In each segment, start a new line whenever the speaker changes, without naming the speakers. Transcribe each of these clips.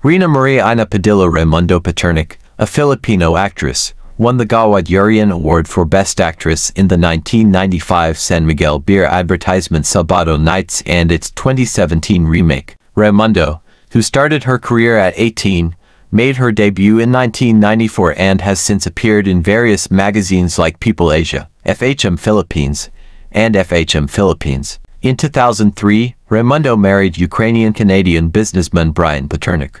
Rina Maria Ana Padilla Raimundo Paternic, a Filipino actress, won the Gawad Urian Award for Best Actress in the 1995 San Miguel beer advertisement Sabado Nights and its 2017 remake. Raimundo, who started her career at 18, made her debut in 1994 and has since appeared in various magazines like People Asia, FHM Philippines, and FHM Philippines. In 2003, Raimundo married Ukrainian-Canadian businessman Brian Paternic.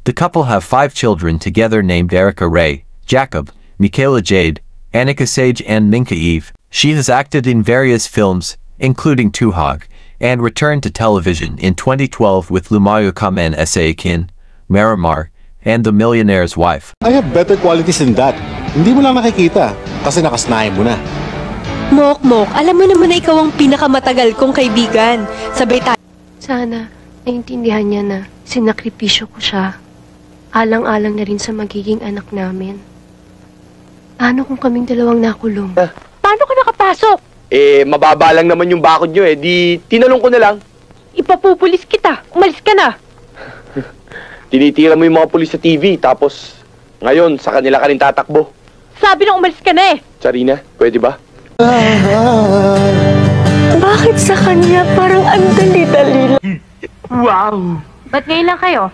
The couple have 5 children together named Erica Ray, Jacob, Michaela Jade, Annika Sage and Minka Eve. She has acted in various films, including Tuhog, and returned to television in 2012 with Lumayo Kamen Sa Akin, Marimar, and The Millionaire's Wife.
I have better qualities than that. Hindi mo lang nakikita kasi nakasnayan mo na.
Mok, alam mo naman na ikaw ang pinakamatagal kong kaibigan. Sabay tayo.
Sana, naiintindihan niya na sinakripisyo ko siya. Alang-alang na rin sa magiging anak namin. Paano kung kaming dalawang nakulong?
Paano ka nakapasok?
Mababa lang naman yung bakod nyo di tinanong ko na lang.
Ipapupulis kita. Umalis ka na.
Tinitira mo yung mga pulis sa TV, tapos ngayon sa kanila ka rin tatakbo.
Sabi na umalis ka na eh.
Sarina, pwede ba?
Bakit sa kanya parang ang dali-dali lang?
Wow!
Ba't ngayon lang kayo?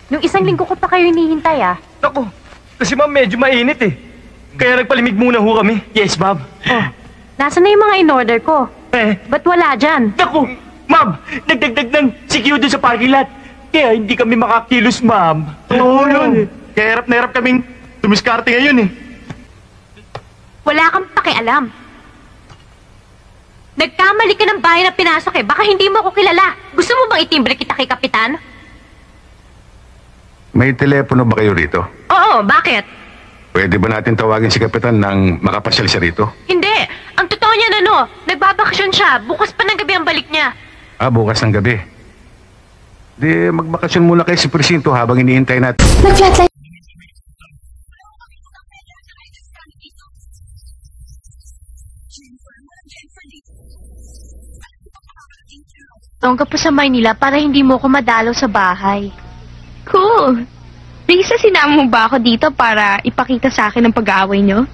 Nung isang linggo ko pa kayo hinihintay
Naku, kasi ma'am medyo mainit Kaya nagpalimig muna ho kami. Yes, ma'am.
Oh, nasaan na yung mga in-order ko? Ba't wala dyan?
Naku, ma'am, nagdagdag ng CQ dun sa parking lot. Kaya hindi kami makakilos, ma'am. Oo, yun Kaya na hirap kaming tumiskarte ngayon
Wala kang pakialam. Nagkamali ka ng bahay na pinasok baka hindi mo ako kilala. Gusto mo bang itimbre kita kay Kapitan?
May telepono ba kayo rito?
Oo, bakit?
Pwede ba natin tawagin si Kapitan nang makapasyal siya rito?
Hindi. Ang totoo niya nagbabakasyon siya. Bukas pa ng gabi ang balik niya.
Bukas ng gabi. Di, magbakasyon muna kayo sa presinto habang iniintay natin.
Nag-flatline.
Tungka pa sa Maynila para hindi mo ko madalaw sa bahay.
Cool! Lisa, sinama mo ba ako dito para ipakita sa akin ang pag-aaway nyo?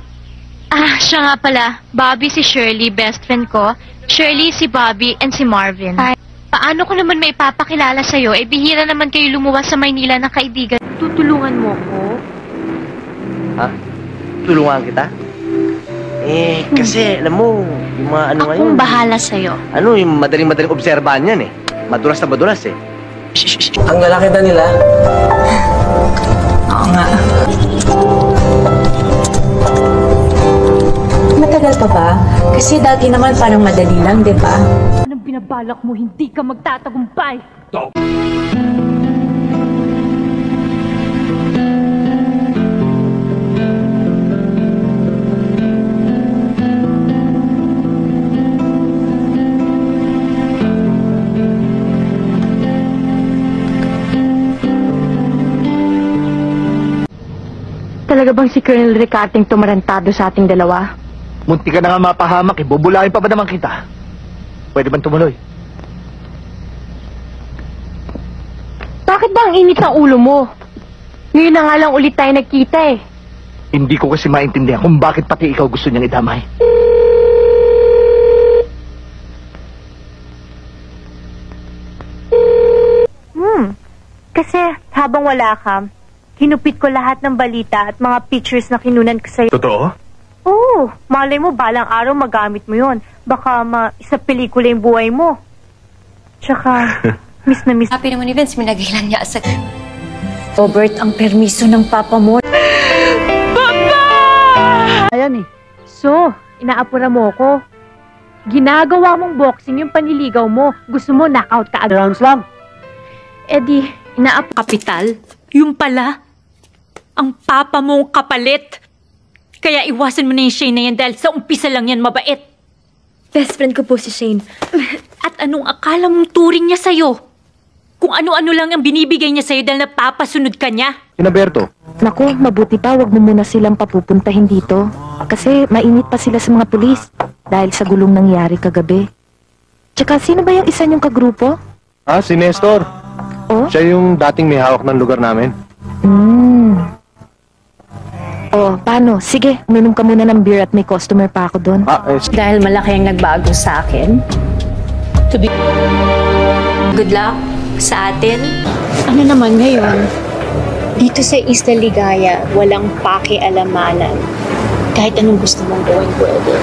Siya nga pala. Bobby si Shirley, best friend ko. Shirley si Bobby and si Marvin.
Hi.
Paano ko naman may papakilala sa'yo? Bihira naman kayo lumuwas sa Maynila na kaibigan. Tutulungan mo ko?
Ha? Tulungan kita? Kasi, alam mo, yung mga ano ngayon...
Akong bahala sa'yo.
Yung madaling obserbahan yan Madulas na madulas
Ang lalaki na nila.
Oo nga. Matagal pa ba? Kasi dati naman parang madali lang, di ba?
Anong binabalak mo? Hindi ka magtatagumpay. Talaga bang si Colonel Ricarting tumarantado sa ating dalawa?
Munti ka na nga mapahamak bubulain pa ba naman kita? Pwede bang tumuloy?
Bakit ba ang init ng ulo mo? Ngayon na nga lang ulit tayo nagkita
Hindi ko kasi maintindihan kung bakit pati ikaw gusto niyang idamay.
Kasi habang wala ka, hinupit ko lahat ng balita at mga pictures na kinunan ko sa'yo.
Totoo?
Oo, malay mo balang araw magamit mo yon. Baka isa pelikula yung buhay mo. Tsaka, miss na miss.
Happy naman ni Vince, minagailan niya sa... Robert, ang permiso ng papa mo.
Papa! Ayan So, inaapura mo ko. Ginagawa mong boxing yung panliligaw mo. Gusto mo knockout ka agad.
Rounds lang.
Kapital? Yung pala? Ang papa mong kapalit. Kaya iwasan mo na yung Shane na yan dahil sa umpisa lang yan mabait. Best friend ko po si Shane. At anong akala mong turing niya sa'yo? Kung ano-ano lang ang binibigay niya sa'yo dahil napapasunod ka niya.
Sinaberto.
Naku, mabuti pa wag mo muna silang papupuntahin dito. Kasi mainit pa sila sa mga pulis dahil sa gulong nangyari kagabi. Tsaka sino ba yung isa niyong kagrupo?
Si Nestor.
Oh?
Siya yung dating may hawak ng lugar namin.
Oh, paano? Sige, uminom ka muna ng beer at may customer pa ako doon.
Dahil malaki ang nagbago sa akin.
Good luck sa atin.
Ano naman ngayon? Dito sa Isla Ligaya, walang pakialamanan. Kahit anong gusto mong gawin, pwede.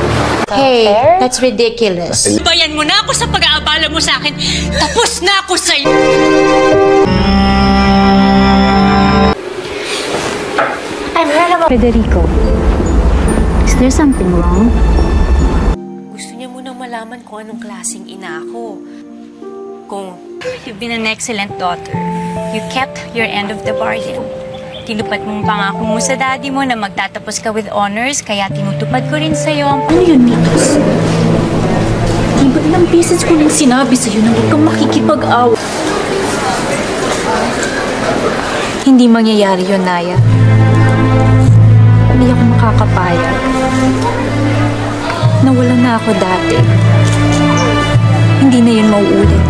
Hey, that's ridiculous. Bayan mo na ako sa pag-aabala mo sa akin. Tapos na ako sa'yo.
Federico, is there something wrong?
Gusto niya munang malaman kung anong klaseng ina ako. Kung you've been an excellent daughter, you kept your end of the bargain. Tinupad mong pangako mo sa daddy mo na magtatapos ka with honors, kaya tinutupad ko rin sa'yo ang...
Ano yun, Mitos?
Diba ilang beses ko nang sinabi sa'yo na huwag kang makikipag-aw. Hindi mangyayari yun, Naya. Hindi ako makakapayag. Nawalan na ako dati. Hindi na yun mauulit.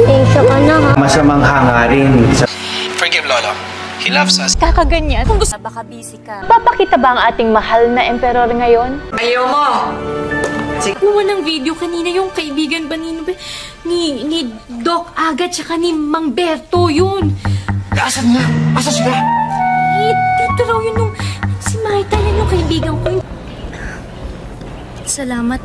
Pasensya ka na, ha?
Masamang hangarin sa...
Forgive Lolo. He loves us.
Kakaganyan. Kung gusto, baka busy ka.
Papakita ba ang ating mahal na emperor ngayon?
Ayaw mo!
Kuha ng video kanina yung kaibigan ba ni Doc Aga tsaka ni Mang Berto yun.
Asan nga? Asan sila?
Dito raw yun nung si Marta, yan yung kaibigan ko. Salamat,